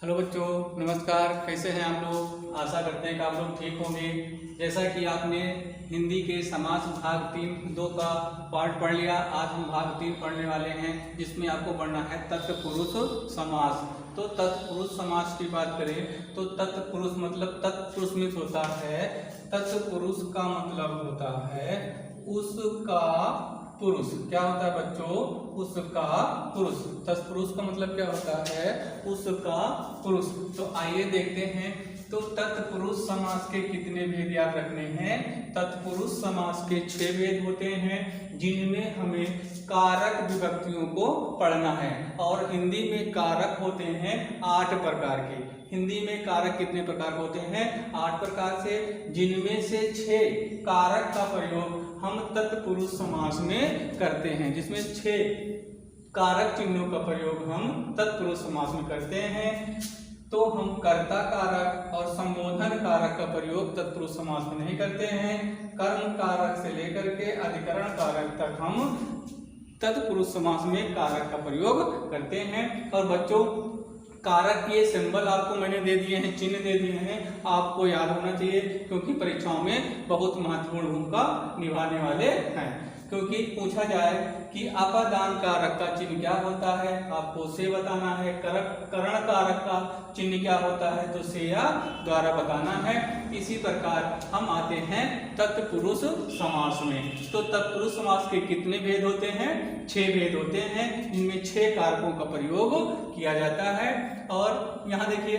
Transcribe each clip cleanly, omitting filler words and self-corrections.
Hello बच्चों, नमस्कार। कैसे हैं आप लोग? आशा करते हैं कि आप लोग ठीक होंगे। जैसा कि आपने हिंदी के समास भाग 3 का पार्ट पढ़ लिया, आज हम भाग 3 पढ़ने वाले हैं, जिसमें आपको पढ़ना है तत्पुरुष समास। तो तत्पुरुष समास की बात करें तो तत्पुरुष मतलब तत्पुरुष मीन्स होता है, तत्पुरुष का मतलब होता है उसका पुरुष। क्या होता है बच्चों? उसका पुरुष। तत्पुरुष का मतलब क्या होता है? उसका पुरुष। तो आइए देखते हैं। तो तत्पुरुष समास के कितने भेद याद रखने हैं? तत्पुरुष समास के 6 भेद होते हैं, जिनमें हमें कारक विभक्तियों को पढ़ना है। और हिंदी में कारक होते हैं 8 प्रकार के। हिंदी में कारक कितने प्रकार होते हैं? 8 प्रकार से, जिनमें से 6 कारक का प्रयोग हम तत्पुरुष समास में करते हैं, जिसमें 6 कारक चिन्हों का प्रयोग हम तत्पुरुष समास में करते हैं। तो हम कर्ता कारक और संबोधन कारक का प्रयोग तत्पुरुष समास में नहीं करते हैं। कर्म कारक से लेकर के अधिकरण कारक तक हम तत्पुरुष समास में कारक का प्रयोग करते हैं। और बच्चों, कारक के सिंबल आपको मैंने दे दिए हैं, चिन्ह दे दिए हैं, आपको याद होना चाहिए, क्योंकि परीक्षाओं में बहुत महत्वपूर्ण भूमिका निभाने वाले हैं। क्योंकि पूछा जाए कि अपादान कारक का चिन्ह क्या होता है, आपको से बताना है। करण कारक का चिन्ह क्या होता है, तो से या द्वारा बताना है। इसी प्रकार हम आते हैं तत्पुरुष समास में। तो तत्पुरुष समास के कितने भेद होते हैं? 6 भेद होते हैं, जिनमें 6 कारकों का प्रयोग किया जाता है। और यहाँ देखिए,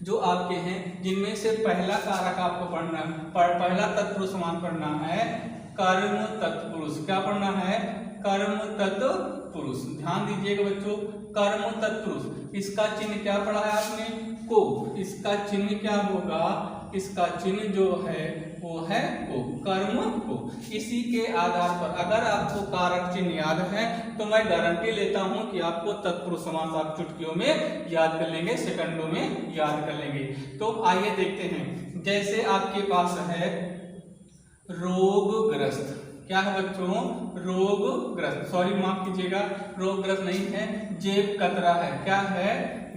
जो आपके हैं, जिनमें से पहला कारक आपको पढ़ना, पहला तत्पुरुष समास पढ़ना है कर्म तत्पुरुष। क्या पढ़ना है? कर्म तत्पुरुष। ध्यान दीजिएगा बच्चों, कर्म तत्पुरुष। इसका चिन्ह क्या पढ़ा है आपने? को। इसका चिन्ह क्या होगा? इसका चिन्ह जो है वो है को, कर्म को। इसी के आधार पर अगर आपको कारक चिन्ह याद है तो मैं गारंटी लेता हूं कि आपको तत्पुरुष समास आप चुटकियों में याद कर लेंगे, सेकंडों में याद कर लेंगे। तो आइए देखते हैं। जैसे आपके पास है रोगग्रस्त। क्या है बच्चों? रोगग्रस्त, सॉरी माफ कीजिएगा, रोगग्रस्त नहीं है, जेब कतरा है। क्या है?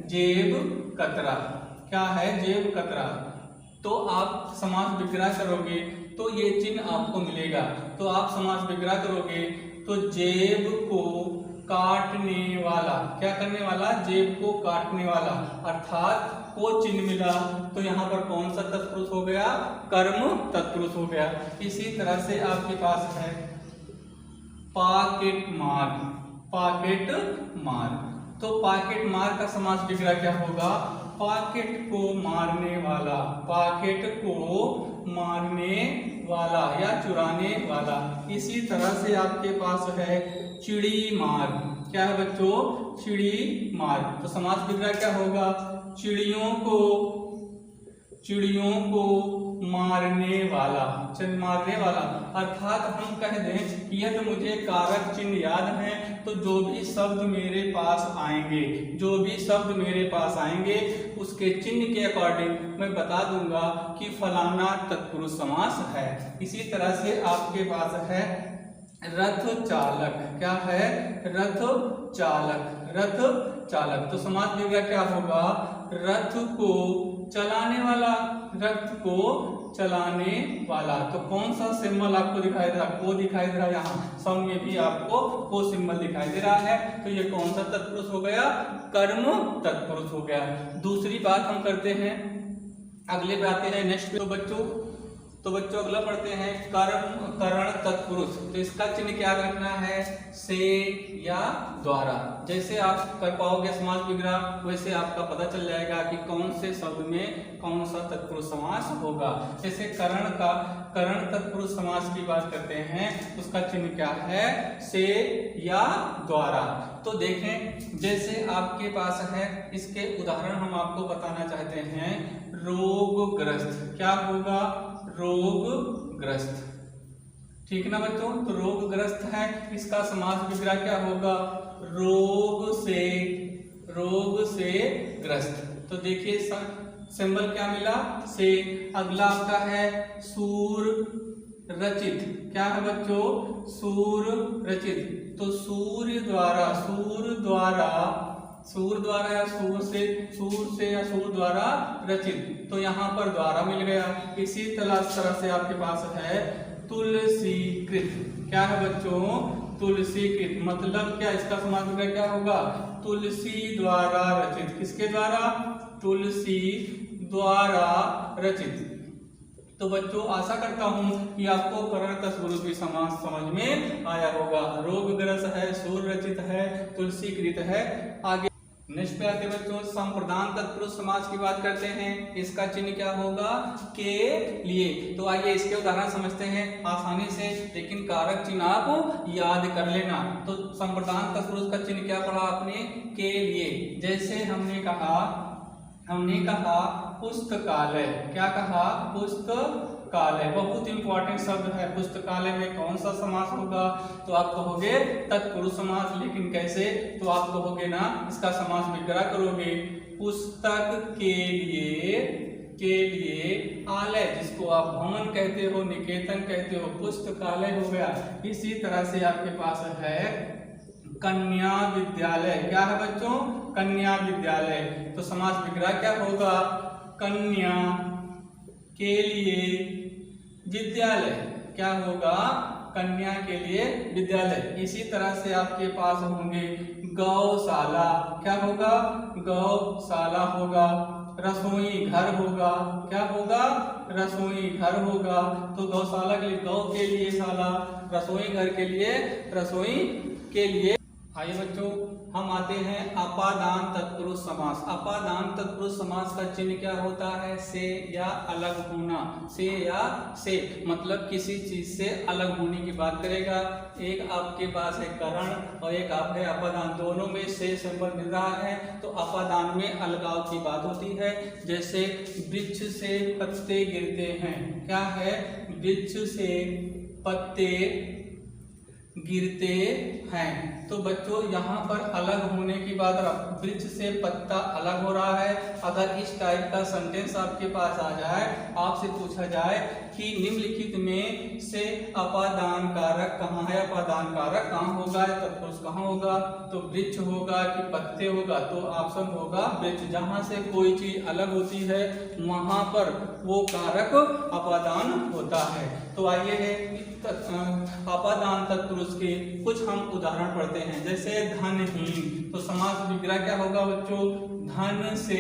जेब कतरा। क्या है? जेब कतरा। तो आप समास विग्रह करोगे तो ये चिन्ह आपको मिलेगा। तो आप समास विग्रह करोगे तो जेब को काटने वाला। क्या करने वाला? जेब को काटने वाला, अर्थात को चिन्ह मिला। तो यहाँ पर कौन सा तत्पुरुष हो गया? कर्म तत्पुरुष हो गया। इसी तरह से आपके पास है पॉकेट मार। पॉकेट मार। तो पॉकेट मार का समास विग्रह क्या होगा? पॉकेट को मारने वाला। पॉकेट को मारने वाला या चुराने वाला। इसी तरह से आपके पास है चिड़ी मार। क्या है बच्चों? चिड़ी मार। तो समास विग्रह क्या होगा? चिड़ियों को मारने वाला। मारने वाला, अर्थात हम कह दें कि यदि मुझे कारक चिन्ह याद है तो जो भी शब्द मेरे पास आएंगे उसके चिन्ह के अकॉर्डिंग मैं बता दूंगा कि फलाना तत्पुरुष समास है। इसी तरह से आपके पास है रथ चालक। क्या है? रथ चालक। रथ चालक। तो समास विग्रह क्या होगा? रथ को चलाने वाला। रथ को चलाने वाला। तो कौन सा सिंबल आपको दिखाई दे रहा? को दिखाई दे रहा है। यहाँ सम में भी आपको को सिंबल दिखाई दे रहा है। तो ये कौन सा तत्पुरुष हो गया? कर्म तत्पुरुष हो गया। दूसरी बात हम करते हैं, अगले पे आते हैं नेक्स्ट पे। तो बच्चों अगला पढ़ते हैं करण तत्पुरुष। तो इसका चिन्ह क्या रखना है? से या द्वारा। जैसे आप कर पाओगे समास विग्रह, वैसे आपका पता चल जाएगा कि कौन से शब्द में कौन सा तत्पुरुष समास होगा। जैसे करण तत्पुरुष समास की बात करते हैं, उसका चिन्ह क्या है? से या द्वारा। तो देखें, जैसे आपके पास है, इसके उदाहरण हम आपको बताना चाहते हैं। रोगग्रस्त। क्या होगा? रोगग्रस्त। ठीक ना बच्चों? तो रोगग्रस्त है, इसका समास विग्रह क्या होगा? रोग से ग्रस्त। तो देखिए सिंबल क्या मिला? से। अगला आपका है सूर रचित। क्या है बच्चों? सूर रचित। तो सूर द्वारा सूर द्वारा या सूर से या सूर द्वारा रचित, तो यहाँ पर द्वारा मिल गया। इसी तरह से आपके पास है तुलसीकृत। क्या है बच्चों? तुलसीकृत मतलब क्या? इसका समास विग्रह क्या होगा? तुलसी द्वारा रचित। किसके द्वारा? तुलसी द्वारा रचित। तो बच्चों आशा करता हूं कि आपको करण तत्पुरुष समास समझ में आया होगा। रोगग्रस्त है, सूर रचित है, तुलसीकृत है। आगे नेक्स्ट पे आते बच्चों संप्रदान तत्पुरुष समास की बात करते हैं। इसका चिन्ह क्या होगा? के लिए। तो आइए इसके उदाहरण समझते हैं आसानी से, लेकिन कारक चिन्ह आप याद कर लेना। तो संप्रदान तत्पुरुष का चिन्ह क्या पढ़ा आपने? के लिए। जैसे हमने कहा पुस्तकालय। क्या कहा? पुस्तकालय। बहुत इंपॉर्टेंट शब्द है। पुस्तकालय में कौन सा समास होगा? तो आप कहोगे तत्पुरुष समास। लेकिन कैसे? तो आप कहोगे ना, इसका समास विग्रह करोगे। पुस्तक के लिए आलय, जिसको आप भवन कहते हो, निकेतन कहते हो, पुस्तकालय हो गया। इसी तरह से आपके पास है कन्या विद्यालय। क्या है बच्चों? कन्या विद्यालय। तो समास विग्रह क्या होगा? कन्या के लिए विद्यालय। क्या होगा? कन्या के लिए विद्यालय। इसी तरह से आपके पास होंगे गौशाला। क्या होगा? गौशाला होगा। रसोई घर होगा। क्या होगा? रसोई घर होगा। तो गौशाला के लिए गौ के लिए शाला, रसोई घर के लिए रसोई के लिए। आइए बच्चों हम आते हैं अपादान तत्पुरुष समास। अपादान तत्पुरुष समास का चिन्ह क्या होता है? से या अलग होना। से या से मतलब किसी चीज से अलग होने की बात करेगा। एक आपके पास है करण और एक आप है अपादान, दोनों में से सिंबल मिल रहा है। तो अपादान में अलगाव की बात होती है। जैसे वृक्ष से पत्ते गिरते हैं। क्या है? वृक्ष से पत्ते गिरते हैं। तो बच्चों यहाँ पर अलग होने की बात, वृक्ष से पत्ता अलग हो रहा है। अगर इस टाइप का सेंटेंस आपके पास आ जाए, आपसे पूछा जाए कि निम्नलिखित में से अपादान कारक कहाँ है, अपादान कारक कहाँ होगा, तत्पुरुष कहाँ होगा, तो वृक्ष होगा कि पत्ते होगा, तो ऑप्शन होगा वृक्ष। जहाँ से कोई चीज अलग होती है वहां पर वो कारक अपादान होता है। तो आइए है अपादान तत्पुरुष के कुछ हम उदाहरण पढ़ते हैं। जैसे धनहीन, तो समास विग्रह क्या होगा बच्चों? धन से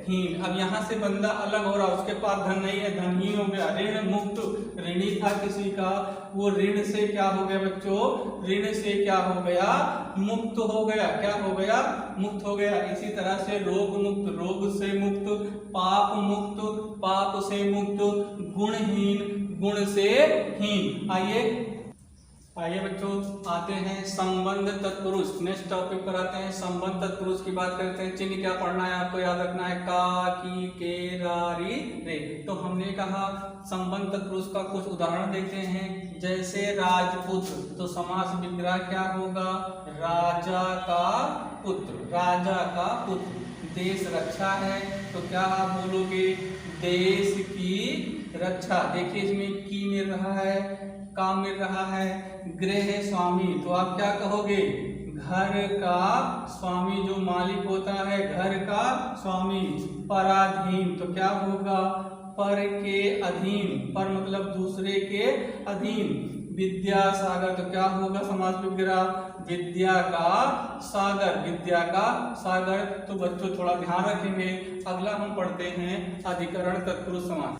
हीन। अब यहाँ से बंदा अलग हो रहा, उसके पास धन नहीं है, धनहीन हो गया। ऋण मुक्त, ऋणी था किसी का, वो ऋण से क्या हो गया बच्चों? ऋण से क्या हो गया? मुक्त हो गया। क्या हो गया? मुक्त हो गया। इसी तरह से रोग मुक्त, रोग से मुक्त, पाप मुक्त, पाप से मुक्त, गुणहीन, गुण से हीन। आइए बच्चों आते हैं संबंध तत्पुरुष। नेक्स्ट टॉपिक पर आते हैं, संबंध तत्पुरुष की बात करते हैं। चिन्ह क्या पढ़ना है आपको? याद रखना है का, की, के, रा, री, रे। तो हमने कहा संबंध तत्पुरुष का कुछ उदाहरण देखते हैं। जैसे राजपुत्र, तो समास विग्रह क्या होगा? राजा का पुत्र। राजा का पुत्र। देश रक्षा है, तो क्या आप बोलोगे? देश की रक्षा। देखिए इसमें की मिल रहा है, का मिल रहा है। गृह स्वामी, तो आप क्या कहोगे? घर का स्वामी, जो मालिक होता है, घर का स्वामी। पराधीन, तो क्या होगा? पर के अधीन। पर मतलब दूसरे के अधीन। विद्यासागर, तो क्या होगा समास विग्रह? विद्या का सागर। विद्या का सागर। तो बच्चों थोड़ा ध्यान रखेंगे। अगला हम पढ़ते हैं अधिकरण तत्पुरुष समास।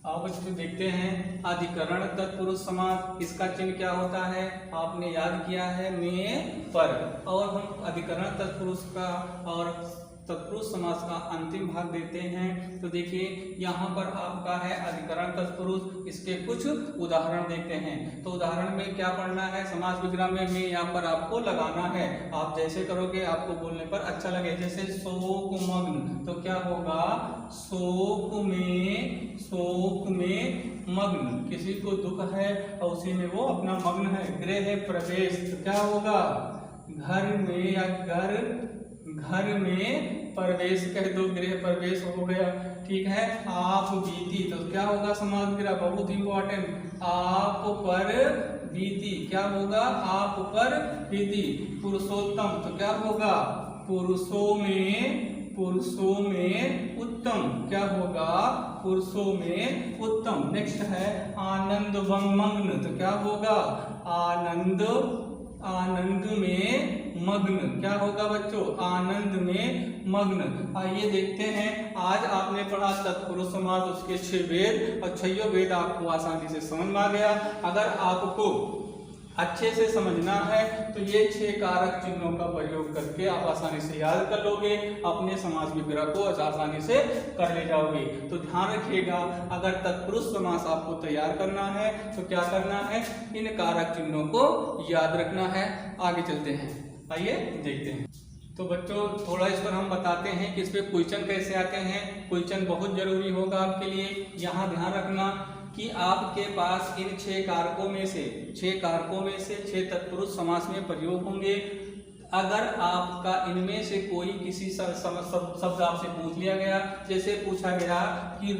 आओ बच्चों देखते हैं अधिकरण तत्पुरुष समास। इसका चिन्ह क्या होता है? आपने याद किया है में पर। और हम अधिकरण तत्पुरुष का और तत्पुरुष समास का अंतिम भाग देते हैं। तो देखिए यहाँ पर आपका है अधिकरण तत्पुरुष। इसके कुछ उदाहरण देखते हैं। तो उदाहरण में क्या पढ़ना है? समास विग्रह में यहाँ पर आपको लगाना है। आप जैसे करोगे आपको बोलने पर अच्छा लगे। जैसे शोक मग्न, तो क्या होगा? शोक में मग्न, किसी को दुख है और उसी में वो अपना मग्न है। गृह प्रवेश, तो क्या होगा? घर में या घर में प्रवेश कह दो, गृह प्रवेश हो गया। ठीक है। आप बीती, तो क्या होगा समास विग्रह? बहुत इंपॉर्टेंट। आप पर बीती। क्या होगा? आप पर बीती। पुरुषोत्तम, तो क्या होगा? पुरुषों में उत्तम, क्या होगा? पुरुषों में उत्तम। नेक्स्ट है आनंद मग्न, तो क्या होगा? आनंद में मग्न, क्या होगा बच्चों? आनंद में मग्न। आइए देखते हैं, आज आपने पढ़ा तत्पुरुष समास, उसके 6 वेद, और 6 वेद आपको आसानी से समझ में आ गया। अगर आपको अच्छे से समझना है तो ये 6 कारक चिन्हों का प्रयोग करके आप आसानी से याद कर लोगे, अपने समास विग्रह को आसानी से कर ले जाओगे। तो ध्यान रखिएगा, अगर तत्पुरुष समास आपको तैयार करना है तो क्या करना है? इन कारक चिन्हों को याद रखना है। आगे चलते हैं, आइए देखते हैं। तो बच्चों थोड़ा इस पर हम बताते हैं कि इस पे क्वेश्चन कैसे आते हैं। क्वेश्चन बहुत जरूरी होगा आपके लिए। यहाँ ध्यान रखना कि आपके पास इन 6 कारकों में से 6 तत्पुरुष समास में प्रयोग होंगे। अगर आपका इनमें से कोई किसी शब्द आपसे पूछ लिया गया, जैसे पूछा गया कि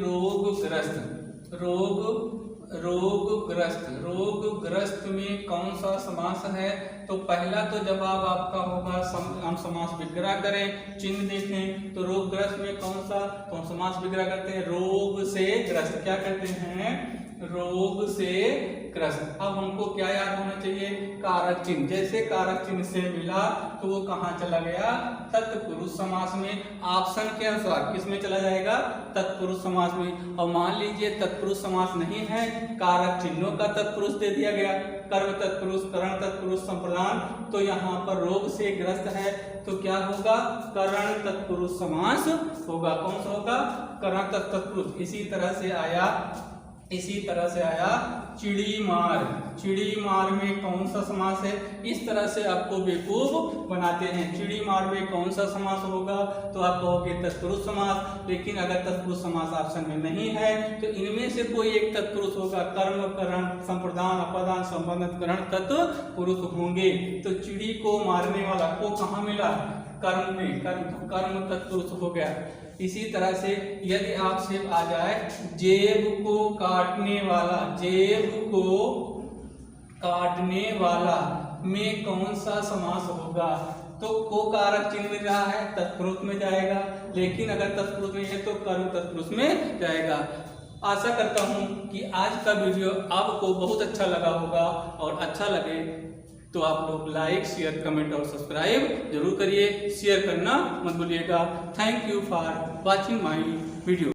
रोगग्रस्त में कौन सा समास है, तो पहला तो जवाब आपका होगा, हम समास विग्रह करें, चिन्ह देखें तो रोगग्रस्त में कौन सा, तो हम समास विग्रह करते हैं रोग से ग्रस्त, क्या करते हैं? रोग से ग्रस्त। अब हमको क्या याद होना चाहिए? कारक चिन्ह। जैसे कारक चिन्ह से मिला तो वो कहाँ चला गया? तत्पुरुष समास में। ऑप्शन के अनुसार किस में चला जाएगा? तत्पुरुष समास में। और मान लीजिए तत्पुरुष समास नहीं है, कारक चिन्हों का तत्पुरुष दे दिया गया, कर्म तत्पुरुष, करण तत्पुरुष, संप्रदान, तो यहाँ पर रोग से ग्रस्त है, तो क्या होगा? करण तत्पुरुष समास होगा। कौन सा होगा? करण तत्पुरुष। इसी तरह से आया चिड़ी मार में कौन सा समास है? इस तरह से आपको बेवकूफ बनाते हैं। चिड़ी मार में कौन सा समास होगा? तो आप कहोगे तत्पुरुष समास। लेकिन अगर तत्पुरुष समास ऑप्शन में नहीं है तो इनमें से कोई एक तत्पुरुष होगा। कर्म, करण, संप्रदान, अपदान, संबंधित करण तत्पुरुष होंगे। तो चिड़ी को मारने वाला को कहाँ मिला? कर्म में, कर्म तत्पुरुष हो गया। इसी तरह से यदि आपसे आ जाए जेब को काटने वाला में कौन सा समास होगा? तो को कारक चिन्ह में रहा है, तत्पुरुष में जाएगा। लेकिन अगर तत्पुरुष में है तो कर्म तत्पुरुष में जाएगा। आशा करता हूं कि आज का वीडियो आपको बहुत अच्छा लगा होगा, और अच्छा लगे तो आप लोग लाइक, शेयर, कमेंट और सब्सक्राइब जरूर करिए। शेयर करना मत भूलिएगा। Thank you for watching my video.